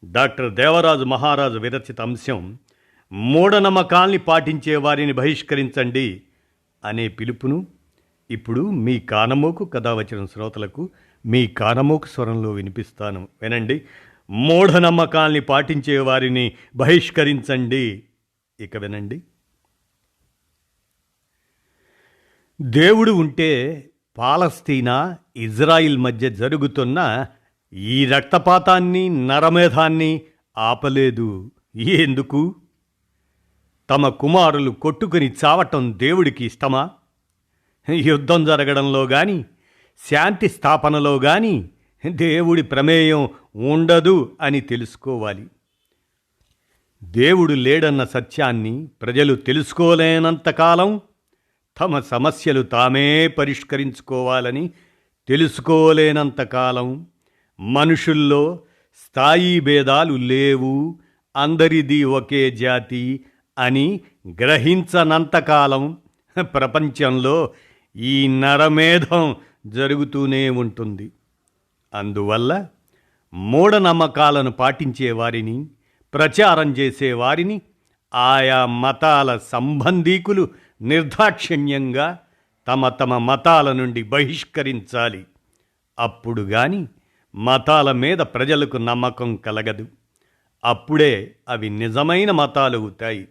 Doctor Devaraju మహారాజు విరచిత అంశం మూఢనమ్మకాల్ని పాటించే వారిని బహిష్కరించండి అనే పిలుపును ఇప్పుడు మీ కానమోకు కథ వచ్చిన శ్రోతలకు మీ కానమోకు స్వరంలో వినిపిస్తాను. వినండి. మూఢనమ్మకాల్ని పాటించే వారిని బహిష్కరించండి. ఇక వినండి. దేవుడు ఉంటే పాలస్తీనా ఇజ్రాయిల్ మధ్య జరుగుతున్న ఈ రక్తపాతాన్ని నరమేధాన్ని ఆపలేదు. ఎందుకు? తమ కుమారులు కొట్టుకుని చావటం దేవుడికి ఇష్టమా? యుద్ధం జరగడంలో కానీ శాంతి స్థాపనలో కానీ దేవుడి ప్రమేయం ఉండదు అని తెలుసుకోవాలి. దేవుడు లేడన్న సత్యాన్ని ప్రజలు తెలుసుకోలేనంతకాలం తమ సమస్యలు తామే పరిష్కరించుకోవాలని తెలుసుకోలేనంతకాలం మనుషుల్లో స్థాయి భేదాలు లేవు, అందరిది ఒకే జాతి అని గ్రహించనంతకాలం ప్రపంచంలో ఈ నరమేధం జరుగుతూనే ఉంటుంది. అందువల్ల మూఢనమ్మకాలను పాటించే వారిని, ప్రచారం చేసేవారిని ఆయా మతాల సంబంధీకులు నిర్దాక్షిణ్యంగా తమ మతాల నుండి బహిష్కరించాలి. అప్పుడు గాని మతాల మీద ప్రజలకు నమ్మకం కలగదు. అప్పుడే అవి నిజమైన మతాలు అవుతాయి,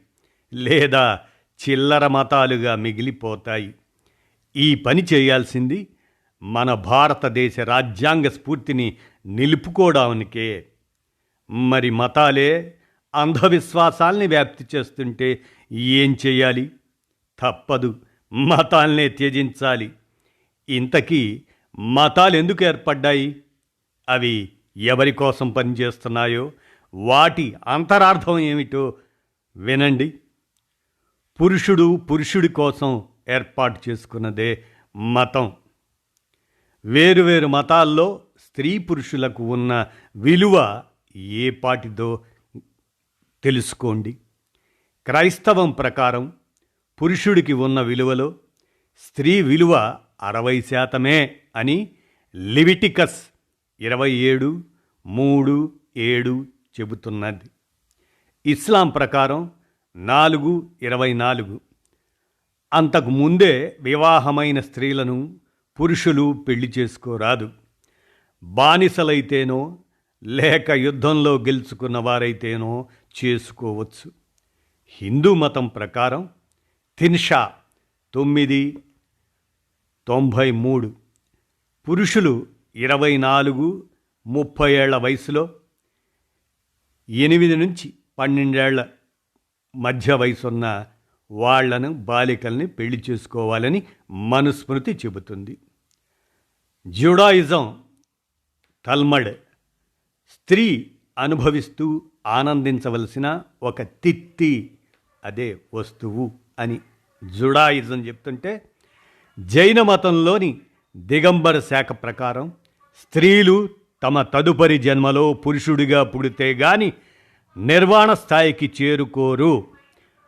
లేదా చిల్లర మతాలుగా మిగిలిపోతాయి. ఈ పని చేయాల్సింది మన భారతదేశ రాజ్యాంగ స్ఫూర్తిని నిలుపుకోవడానికే. మరి మతాలే అంధవిశ్వాసాల్ని వ్యాప్తి చేస్తుంటే ఏం చేయాలి? తప్పదు, మతాల్నే త్యజించాలి. ఇంతకీ మతాలు ఎందుకు ఏర్పడ్డాయి? అవి ఎవరి కోసం పనిచేస్తున్నాయో, వాటి అంతరార్థం ఏమిటో వినండి. పురుషుడి కోసం ఏర్పాటు చేసుకున్నదే మతం. వేరువేరు మతాల్లో స్త్రీ పురుషులకు ఉన్న విలువ ఏ పాటిదో తెలుసుకోండి. క్రైస్తవం ప్రకారం పురుషుడికి ఉన్న విలువలో స్త్రీ విలువ 60% అని లివిటికస్ 27:3-7 చెబుతున్నది. ఇస్లాం ప్రకారం 4:24. అంతకు ముందే వివాహమైన స్త్రీలను పురుషులు పెళ్లి చేసుకోరాదు. బానిసలైతేనో లేక యుద్ధంలో గెలుచుకున్న వారైతేనో చేసుకోవచ్చు. హిందూ మతం ప్రకారం తిన్షా 9:93. పురుషులు 24-30 ఏళ్ల వయసులో 8 నుంచి 12 ఏళ్ల మధ్య వయసున్న వాళ్లను, బాలికల్ని పెళ్లి చేసుకోవాలని మనుస్మృతి చెబుతుంది. జుడాయిజం తల్మడ్ స్త్రీ అనుభవిస్తూ ఆనందించవలసిన ఒక తిత్తి, అదే వస్తువు అని జుడాయిజం చెప్తుంటే, జైన మతంలోని దిగంబర శాఖ ప్రకారం స్త్రీలు తమ తదుపరి జన్మలో పురుషుడిగా పుడితే గాని నిర్వాణ స్థాయికి చేరుకోరు.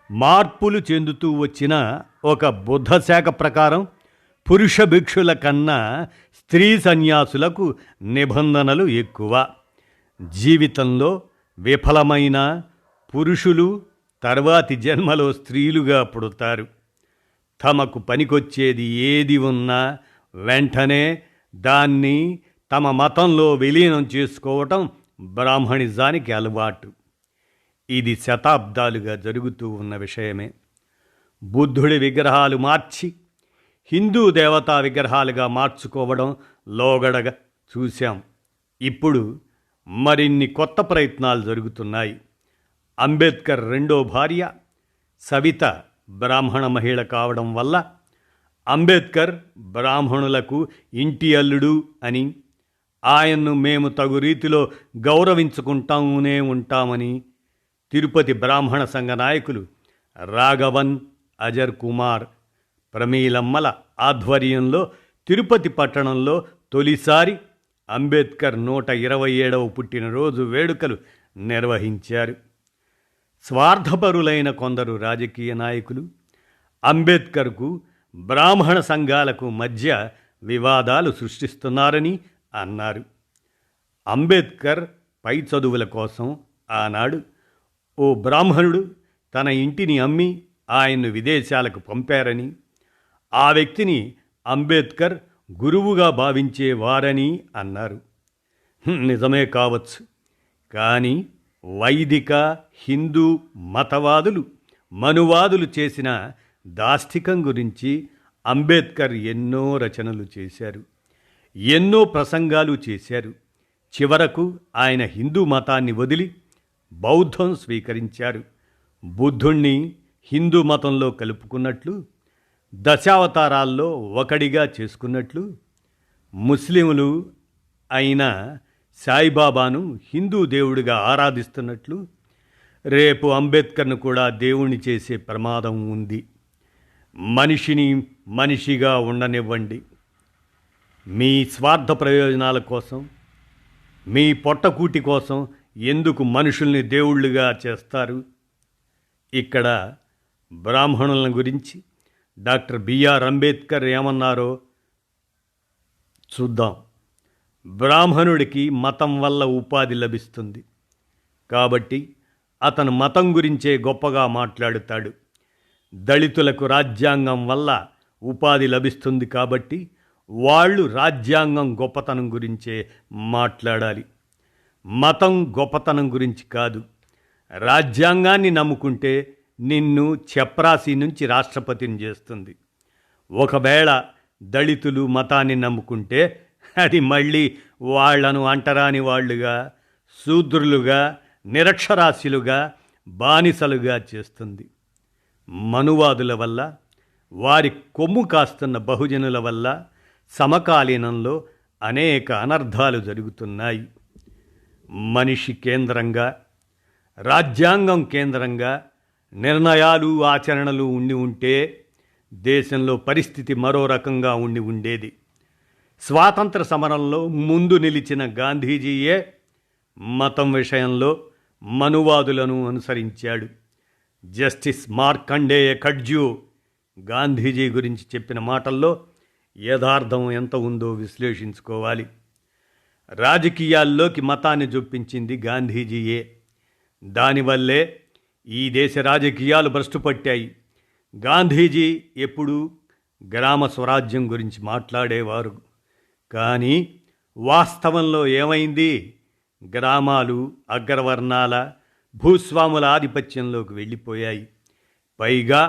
మార్పులు చెందుతూ వచ్చిన ఒక బుద్ధ శాఖ ప్రకారం పురుష భిక్షుల కన్నా స్త్రీ సన్యాసులకు నిబంధనలు ఎక్కువ. జీవితంలో విఫలమైన పురుషులు తర్వాతి జన్మలో స్త్రీలుగా పుడతారు. తమకు పనికొచ్చేది ఏది ఉన్నా వెంటనే దాన్ని తమ మతంలో విలీనం చేసుకోవటం బ్రాహ్మణిజానికి అలవాటు. ఇది శతాబ్దాలుగా జరుగుతూ ఉన్న విషయమే. బుద్ధుడి విగ్రహాలు మార్చి హిందూ దేవతా విగ్రహాలుగా మార్చుకోవడం లోగడగా చూశాం. ఇప్పుడు మరిన్ని కొత్త ప్రయత్నాలు జరుగుతున్నాయి. అంబేద్కర్ రెండో భార్య సవిత బ్రాహ్మణ మహిళ కావడం వల్ల అంబేద్కర్ బ్రాహ్మణులకు ఇంటి అల్లుడు అని, ఆయన్ను మేము తగు రీతిలో గౌరవించుకుంటూనే ఉంటామని తిరుపతి బ్రాహ్మణ సంఘ నాయకులు రాఘవన్, అజర్ కుమార్, ప్రమీలమ్మల ఆధ్వర్యంలో తిరుపతి పట్టణంలో తొలిసారి అంబేద్కర్ 127వ పుట్టినరోజు వేడుకలు నిర్వహించారు. స్వార్థపరులైన కొందరు రాజకీయ నాయకులు అంబేద్కర్కు, బ్రాహ్మణ సంఘాలకు మధ్య వివాదాలు సృష్టిస్తున్నారని అన్నారు. అంబేద్కర్ పై చదువుల కోసం ఆనాడు ఓ బ్రాహ్మణుడు తన ఇంటిని అమ్మి ఆయన్ను విదేశాలకు పంపారని, ఆ వ్యక్తిని అంబేద్కర్ గురువుగా భావించేవారని అన్నారు. నిజమే కావచ్చు. కానీ వైదిక హిందూ మతవాదులు మనువాదులు చేసిన దాష్టికం గురించి అంబేద్కర్ ఎన్నో రచనలు చేశారు, ఎన్నో ప్రసంగాలు చేశారు. చివరకు ఆయన హిందూ మతాన్ని వదిలి బౌద్ధం స్వీకరించారు. బుద్ధుణ్ణి హిందూ మతంలో కలుపుకున్నట్లు, దశావతారాల్లో ఒకడిగా చేసుకున్నట్లు, ముస్లింలు అయిన సాయిబాబాను హిందూ దేవుడిగా ఆరాధిస్తున్నట్లు, రేపు అంబేద్కర్ను కూడా దేవుణ్ణి చేసే ప్రమాదం ఉంది. మనిషిని మనిషిగా ఉండనివ్వండి. మీ స్వార్థ ప్రయోజనాల కోసం, మీ పొట్టకూటి కోసం ఎందుకు మనుషుల్ని దేవుళ్ళుగా చేస్తారు? ఇక్కడ బ్రాహ్మణుల గురించి డాక్టర్ బిఆర్ అంబేద్కర్ ఏమన్నారో చూద్దాం. బ్రాహ్మణుడికి మతం వల్ల ఉపాధి లభిస్తుంది కాబట్టి అతను మతం గురించే గొప్పగా మాట్లాడుతాడు. దళితులకు రాజ్యాంగం వల్ల ఉపాధి లభిస్తుంది కాబట్టి వాళ్ళు రాజ్యాంగం గొప్పతనం గురించే మాట్లాడాలి. మతం గొప్పతనం గురించి కాదు. రాజ్యాంగాన్ని నమ్ముకుంటే నిన్ను చెప్రాసి నుంచి రాష్ట్రపతిని చేస్తుంది. ఒకవేళ దళితులు మతాన్ని నమ్ముకుంటే అది మళ్ళీ వాళ్లను అంటరాని వాళ్ళుగా, శూద్రులుగా, నిరక్షరాస్యులుగా, బానిసలుగా చేస్తుంది. మనువాదుల వల్ల, వారి కొమ్ము కాస్తున్న బహుజనుల వల్ల సమకాలీనంలో అనేక అనర్థాలు జరుగుతున్నాయి. మనిషి కేంద్రంగా, రాజ్యాంగం కేంద్రంగా నిర్ణయాలు ఆచరణలు ఉండి ఉంటే దేశంలో పరిస్థితి మరో రకంగా ఉండి ఉండేది. స్వాతంత్ర సమరంలో ముందు నిలిచిన గాంధీజీయే మతం విషయంలో మనువాదులను అనుసరించాడు. జస్టిస్ మార్కండేయ కడ్జ్యూ గాంధీజీ గురించి చెప్పిన మాటల్లో యథార్థం ఎంత ఉందో విశ్లేషించుకోవాలి. రాజకీయాల్లోకి మతాన్ని జొప్పించింది గాంధీజీయే. దానివల్లే ఈ దేశ రాజకీయాలు భ్రష్టుపట్టాయి. గాంధీజీ ఎప్పుడూ గ్రామ స్వరాజ్యం గురించి మాట్లాడేవారు. కానీ వాస్తవంలో ఏమైంది? గ్రామాలు అగ్రవర్ణాల, భూస్వాముల ఆధిపత్యంలోకి వెళ్ళిపోయాయి. పైగా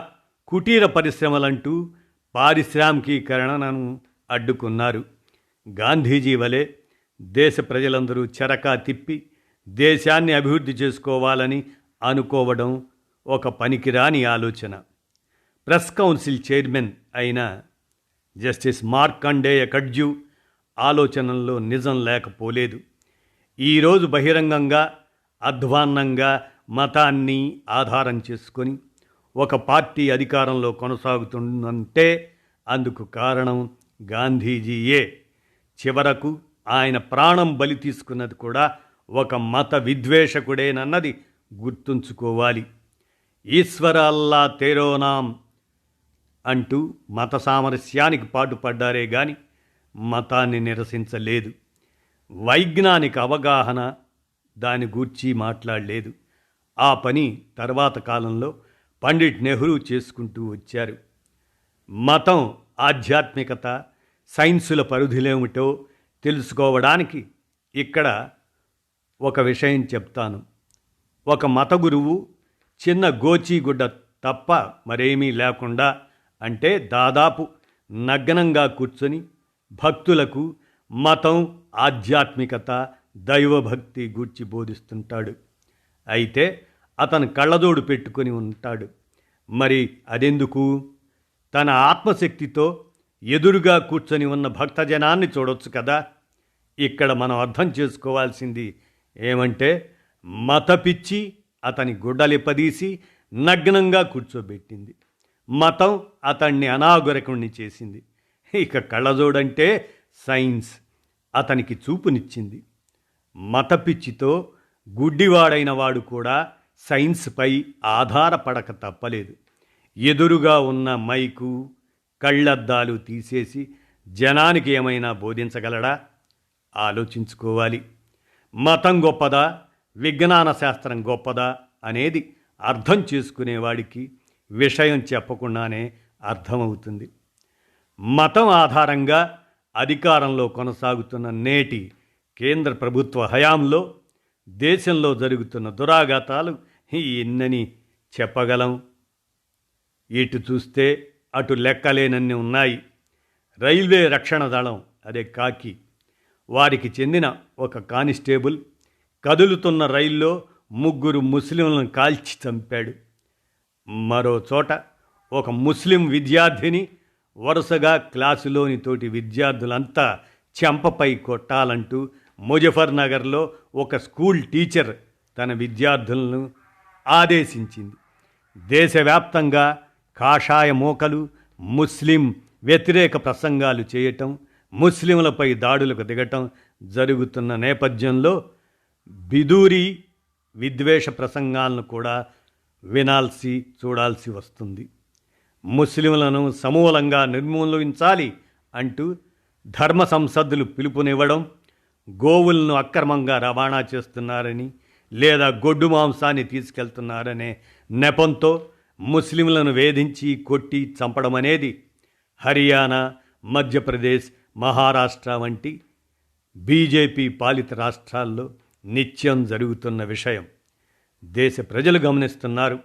కుటీర పరిశ్రమలంటూ పారిశ్రామికీకరణను అడ్డుకున్నారు. గాంధీజీ వలె దేశ ప్రజలందరూ చరకా తిప్పి దేశాన్ని అభివృద్ధి చేసుకోవాలని అనుకోవడం ఒక పనికిరాని ఆలోచన. ప్రెస్ కౌన్సిల్ చైర్మన్ అయిన జస్టిస్ మార్కండేయ కడ్జ్యూ ఆలోచనల్లో నిజం లేకపోలేదు. ఈరోజు బహిరంగంగా అధ్వాన్నంగా మతాన్ని ఆధారం చేసుకొని ఒక పార్టీ అధికారంలో కొనసాగుతుందంటే అందుకు కారణం గాంధీజీయే. చివరకు ఆయన ప్రాణం బలి తీసుకున్నది కూడా ఒక మత విద్వేషకుడేనన్నది గుర్తుంచుకోవాలి. ఈశ్వర అల్లా తేరో నామ్ అంటూ మత సామరస్యానికి పాటుపడ్డారే గాని మతాన్ని నిరసించలేదు. వైజ్ఞానిక అవగాహన దాని గూర్చి మాట్లాడలేదు. ఆ పని తర్వాత కాలంలో పండిట్ నెహ్రూ చేసుకుంటూ వచ్చారు. మతం, ఆధ్యాత్మికత, సైన్సుల పరిధులేమిటో తెలుసుకోవడానికి ఇక్కడ ఒక విషయం చెప్తాను. ఒక మత గురువు చిన్న గోచీగుడ్డ తప్ప మరేమీ లేకుండా, అంటే దాదాపు నగ్నంగా కూర్చొని భక్తులకు మతం, ఆధ్యాత్మికత, దైవభక్తి గూర్చి బోధిస్తుంటాడు. అయితే అతను కళ్ళజోడు పెట్టుకొని ఉంటాడు. మరి అదెందుకు? తన ఆత్మశక్తితో ఎదురుగా కూర్చొని ఉన్న భక్తజనాన్ని చూడొచ్చు కదా. ఇక్కడ మనం అర్థం చేసుకోవాల్సింది ఏమంటే, మత పిచ్చి అతని గుడ్డలిప్పదీసి నగ్నంగా కూర్చోబెట్టింది. మతం అతన్ని అనాగరికుణ్ణి చేసింది. ఇక కళ్ళజోడంటే సైన్స్ అతనికి చూపునిచ్చింది. మత పిచ్చితో గుడ్డివాడైన వాడు కూడా సైన్స్పై ఆధారపడక తప్పలేదు. ఎదురుగా ఉన్న మైకు, కళ్ళద్దాలు తీసేసి జనానికి ఏమైనా బోధించగలడా? ఆలోచించుకోవాలి. మతం గొప్పదా, విజ్ఞాన శాస్త్రం గొప్పదా అనేది అర్థం చేసుకునేవాడికి విషయం చెప్పకుండానే అర్థమవుతుంది. మతం ఆధారంగా అధికారంలో కొనసాగుతున్న నేటి కేంద్ర ప్రభుత్వ హయాంలో దేశంలో జరుగుతున్న దురాఘాతాలు ఎన్నని చెప్పగలం. ఇటు చూస్తే అటు లెక్కలేనన్ని ఉన్నాయి. రైల్వే రక్షణ దళం, అదే కాకి, వారికి చెందిన ఒక కానిస్టేబుల్ కదులుతున్న రైల్లో 3 ముస్లింలను కాల్చి చంపాడు. మరో చోట ఒక ముస్లిం విద్యార్థిని వరుసగా క్లాసులోని తోటి విద్యార్థులంతా చెంపపై కొట్టాలంటూ ముజఫర్నగర్లో ఒక స్కూల్ టీచర్ తన విద్యార్థులను ఆదేశించింది. దేశవ్యాప్తంగా కాషాయ మోకలు ముస్లిం వ్యతిరేక ప్రసంగాలు చేయటం, ముస్లింలపై దాడులకు దిగటం జరుగుతున్న నేపథ్యంలో బిదూరి విద్వేష ప్రసంగాలను కూడా చూడాల్సి వస్తుంది. ముస్లింలను సమూలంగా నిర్మూలించాలి అంటూ ధర్మ సంసద్దులు పిలుపునివ్వడం, గోవులను అక్రమంగా రవాణా చేస్తున్నారని లేదా గొడ్డు మాంసాన్ని తీసుకెళ్తున్నారనే నెపంతో ముస్లింలను వేధించి కొట్టి చంపడం అనేది హర్యానా, మధ్యప్రదేశ్, మహారాష్ట్ర వంటి బీజేపీ పాలిత రాష్ట్రాల్లో నిత్యం జరుగుతున్న విషయం. దేశ ప్రజలు గమనిస్తున్నారు.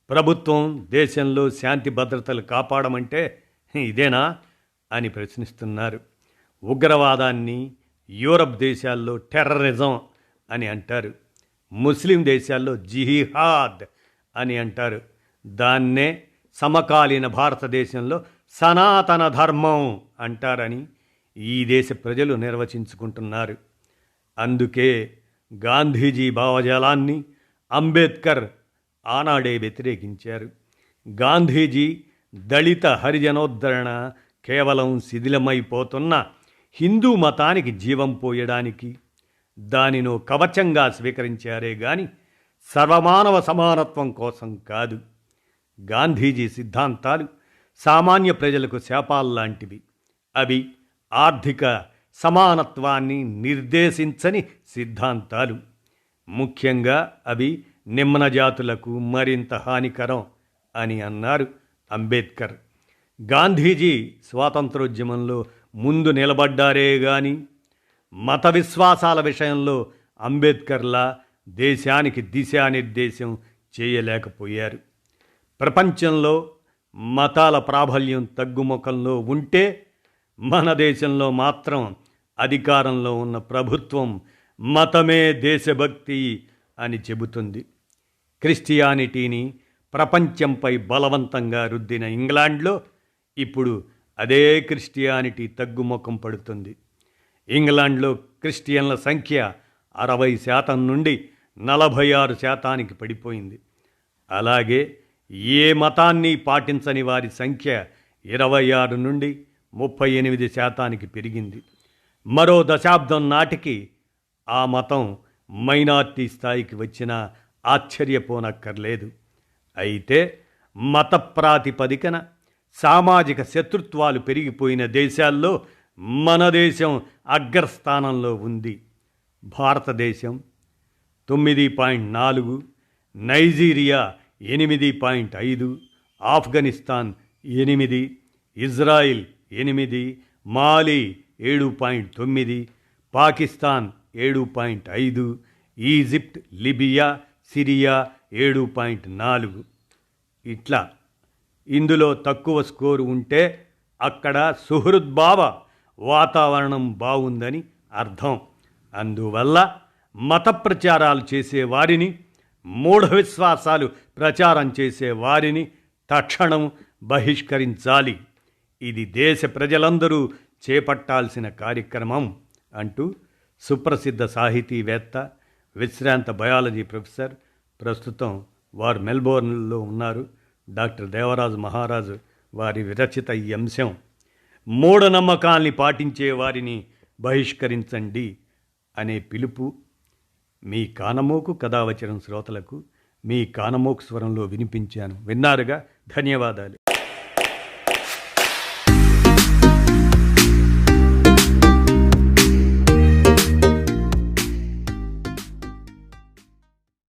ప్రభుత్వం దేశంలో శాంతి భద్రతలు కాపాడమంటే ఇదేనా అని ప్రశ్నిస్తున్నారు. ఉగ్రవాదాన్ని యూరప్ దేశాల్లో టెర్రరిజం అని అంటారు. ముస్లిం దేశాల్లో జిహాద్ అని అంటారు. దాన్నే సమకాలీన భారతదేశంలో సనాతన ధర్మం అంటారని ఈ దేశ ప్రజలు నిర్వచించుకుంటున్నారు. అందుకే గాంధీజీ భావజాలాన్ని అంబేద్కర్ ఆనాడే వ్యతిరేకించారు. గాంధీజీ దళిత హరిజనోద్ధరణ కేవలం శిథిలమైపోతున్న హిందూ మతానికి జీవం పోయడానికి, దానినో కవచంగా స్వీకరించారే గాని సర్వమానవ సమానత్వం కోసం కాదు. గాంధీజీ సిద్ధాంతాలు సామాన్య ప్రజలకు శాపాల్లాంటివి. అవి ఆర్థిక సమానత్వాన్ని నిర్దేశించని సిద్ధాంతాలు. ముఖ్యంగా అవి నిమ్న జాతులకు మరింత హానికరం అని అన్నారు అంబేద్కర్. గాంధీజీ స్వాతంత్రోద్యమంలో ముందు నిలబడ్డారే గాని మత విశ్వాసాల విషయంలో అంబేద్కర్లా దేశానికి దిశానిర్దేశం చేయలేకపోయారు. ప్రపంచంలో మతాల ప్రాబల్యం తగ్గుముఖంలో ఉంటే మన దేశంలో మాత్రం అధికారంలో ఉన్న ప్రభుత్వం మతమే దేశభక్తి అని చెబుతుంది. క్రిస్టియానిటీని ప్రపంచంపై బలవంతంగా రుద్దిన ఇంగ్లాండ్లో ఇప్పుడు అదే క్రిస్టియానిటీ తగ్గుముఖం పడుతుంది. ఇంగ్లాండ్లో క్రిస్టియన్ల సంఖ్య 60% నుండి 46% పడిపోయింది. అలాగే ఏ మతాన్ని పాటించని వారి సంఖ్య 26 నుండి 38% పెరిగింది. మరో దశాబ్దం నాటికి ఆ మతం మైనార్టీ స్థాయికి వచ్చినా ఆశ్చర్యపోనక్కర్లేదు. అయితే మత ప్రాతిపదికన సామాజిక శత్రుత్వాలు పెరిగిపోయిన దేశాల్లో మన దేశం అగ్రస్థానంలో ఉంది. భారతదేశం 9.4, నైజీరియా 8.5, ఆఫ్ఘనిస్తాన్ 8, ఇజ్రాయిల్ 8, మాలి 7.9, పాకిస్తాన్ 7.5, ఈజిప్ట్, లిబియా, సిరియా 7.4. ఇట్లా ఇందులో తక్కువ స్కోరు ఉంటే అక్కడ సుహృద్భావ వాతావరణం బాగుందని అర్థం. అందువల్ల మత ప్రచారాలు చేసేవారిని, మూఢ విశ్వాసాలు ప్రచారం చేసేవారిని తక్షణం బహిష్కరించాలి. ఇది దేశ ప్రజలందరూ చేపట్టాల్సిన కార్యక్రమం అంటూ సుప్రసిద్ధ సాహితీవేత్త, విశ్రాంత బయాలజీ ప్రొఫెసర్, ప్రస్తుతం వారు మెల్బోర్న్లో ఉన్నారు, డాక్టర్ దేవరాజు మహారాజు వారి విరచిత ఈ అంశం మూఢనమ్మకాల్ని పాటించే వారిని బహిష్కరించండి అనే పిలుపు మీ కానమోకు కథావచనం శ్రోతలకు మీ కానమోకు స్వరంలో వినిపించాను. విన్నారుగా, ధన్యవాదాలు.